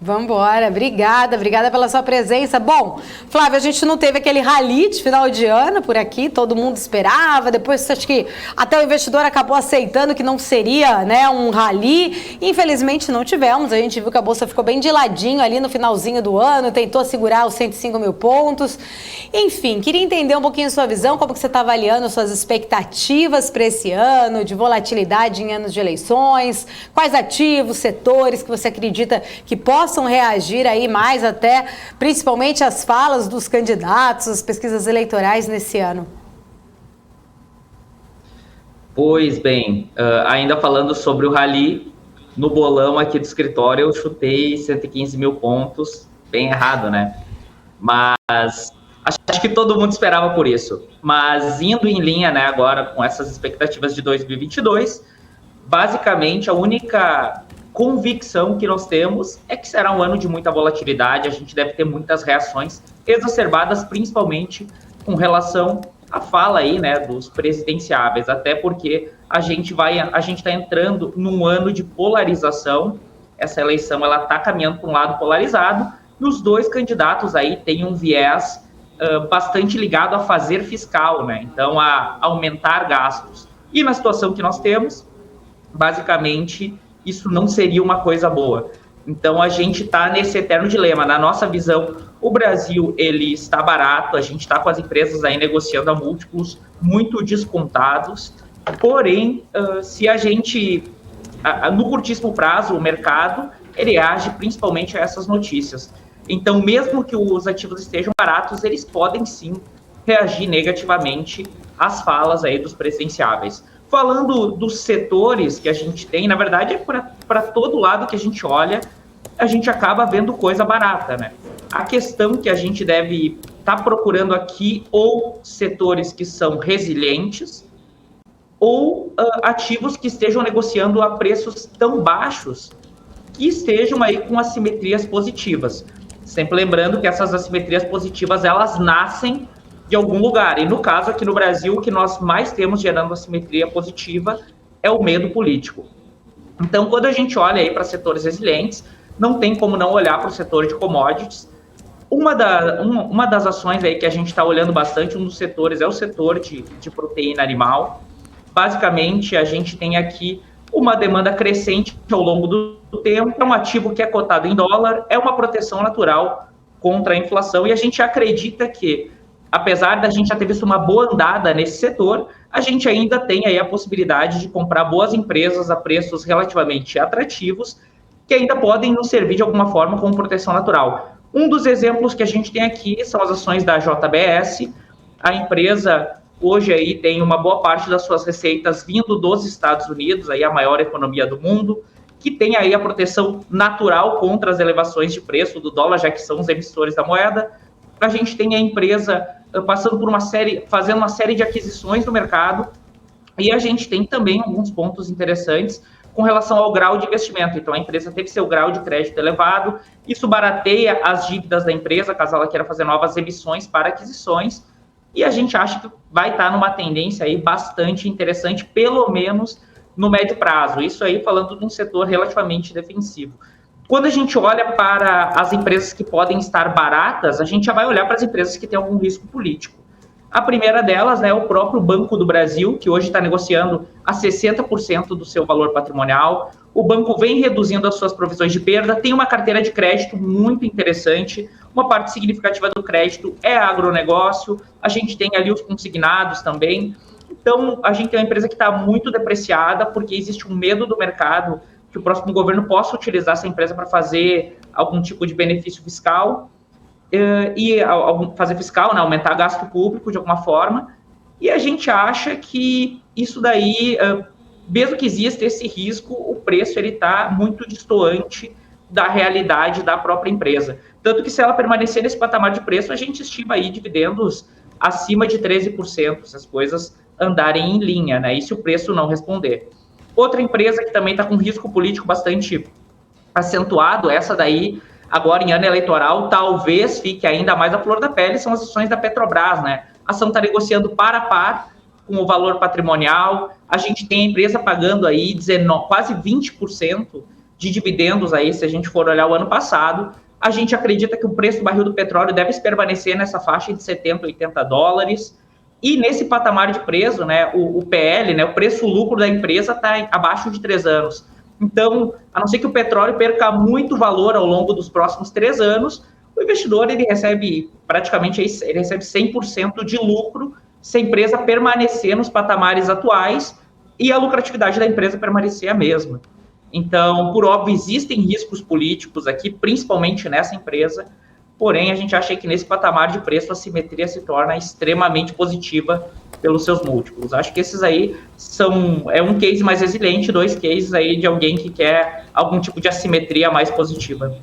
Vambora, obrigada pela sua presença. Bom, Flávio, a gente não teve aquele rally de final de ano por aqui, todo mundo esperava, depois acho que até o investidor acabou aceitando que não seria, né, um rally. Infelizmente não tivemos, a gente viu que a Bolsa ficou bem de ladinho ali no finalzinho do ano, tentou segurar os 105 mil pontos. Enfim, queria entender um pouquinho a sua visão, como que você está avaliando suas expectativas para esse ano, de volatilidade em anos de eleições, quais ativos, setores que você acredita que possam reagir aí mais até, principalmente as falas dos candidatos, as pesquisas eleitorais nesse ano? Pois bem, ainda falando sobre o rally, no bolão aqui do escritório eu chutei 115 mil pontos, bem errado, né? Mas acho que todo mundo esperava por isso. Mas indo em linha, né, agora com essas expectativas de 2022, basicamente a única convicção que nós temos é que será um ano de muita volatilidade, a gente deve ter muitas reações exacerbadas, principalmente com relação à fala aí, né, dos presidenciáveis, até porque a gente está entrando num ano de polarização. Essa eleição ela está caminhando para um lado polarizado, e os dois candidatos aí têm um viés bastante ligado a fazer fiscal, né, então a aumentar gastos. E na situação que nós temos, basicamente, isso não seria uma coisa boa. Então, a gente está nesse eterno dilema. Na nossa visão, o Brasil ele está barato, a gente está com as empresas aí negociando a múltiplos muito descontados, porém, se a gente, no curtíssimo prazo, o mercado, ele age principalmente a essas notícias. Então, mesmo que os ativos estejam baratos, eles podem sim reagir negativamente às falas aí dos presidenciáveis. Falando dos setores que a gente tem, na verdade, para todo lado que a gente olha, a gente acaba vendo coisa barata, né? A questão que a gente deve estar procurando aqui, ou setores que são resilientes, ou ativos que estejam negociando a preços tão baixos que estejam aí com assimetrias positivas. Sempre lembrando que essas assimetrias positivas, elas nascem de algum lugar. E no caso aqui no Brasil, o que nós mais temos gerando assimetria positiva é o medo político. Então, quando a gente olha aí para setores resilientes, não tem como não olhar para o setor de commodities. Uma das ações aí que a gente está olhando bastante, um dos setores, é o setor de proteína animal. Basicamente, a gente tem aqui uma demanda crescente ao longo do tempo, é um ativo que é cotado em dólar, é uma proteção natural contra a inflação, e a gente acredita que, apesar da gente já ter visto uma boa andada nesse setor, a gente ainda tem aí a possibilidade de comprar boas empresas a preços relativamente atrativos, que ainda podem nos servir de alguma forma como proteção natural. Um dos exemplos que a gente tem aqui são as ações da JBS. A empresa hoje aí tem uma boa parte das suas receitas vindo dos Estados Unidos, aí a maior economia do mundo, que tem aí a proteção natural contra as elevações de preço do dólar, já que são os emissores da moeda. A gente tem a empresa passando por fazendo uma série de aquisições no mercado, e a gente tem também alguns pontos interessantes com relação ao grau de investimento. Então, a empresa teve seu grau de crédito elevado, isso barateia as dívidas da empresa, caso ela queira fazer novas emissões para aquisições, e a gente acha que vai estar numa tendência aí bastante interessante, pelo menos no médio prazo. Isso aí falando de um setor relativamente defensivo. Quando a gente olha para as empresas que podem estar baratas, a gente já vai olhar para as empresas que têm algum risco político. A primeira delas, né, é o próprio Banco do Brasil, que hoje está negociando a 60% do seu valor patrimonial. O banco vem reduzindo as suas provisões de perda, tem uma carteira de crédito muito interessante, uma parte significativa do crédito é agronegócio, a gente tem ali os consignados também. Então, a gente tem uma empresa que está muito depreciada, porque existe um medo do mercado que o próximo governo possa utilizar essa empresa para fazer algum tipo de benefício fiscal, e fazer fiscal, né, aumentar gasto público de alguma forma, e a gente acha que isso daí, mesmo que exista esse risco, o preço está muito distoante da realidade da própria empresa. Tanto que, se ela permanecer nesse patamar de preço, a gente estima aí dividendos acima de 13%, se as coisas andarem em linha, né, e se o preço não responder. Outra empresa que também está com risco político bastante acentuado, essa daí, agora em ano eleitoral, talvez fique ainda mais à flor da pele, são as ações da Petrobras, né? A ação está negociando par a par com o valor patrimonial, a gente tem a empresa pagando aí quase 20% de dividendos aí, se a gente for olhar o ano passado, a gente acredita que o preço do barril do petróleo deve permanecer nessa faixa de 70, 80 dólares, e nesse patamar de preço, né, o PL, né, o preço-lucro da empresa está abaixo de 3 anos. Então, a não ser que o petróleo perca muito valor ao longo dos próximos 3 anos, o investidor ele recebe praticamente 100% de lucro se a empresa permanecer nos patamares atuais e a lucratividade da empresa permanecer a mesma. Então, por óbvio, existem riscos políticos aqui, principalmente nessa empresa, porém, a gente acha que nesse patamar de preço a simetria se torna extremamente positiva pelos seus múltiplos. Acho que esses aí é um case mais resiliente, 2 cases aí de alguém que quer algum tipo de assimetria mais positiva.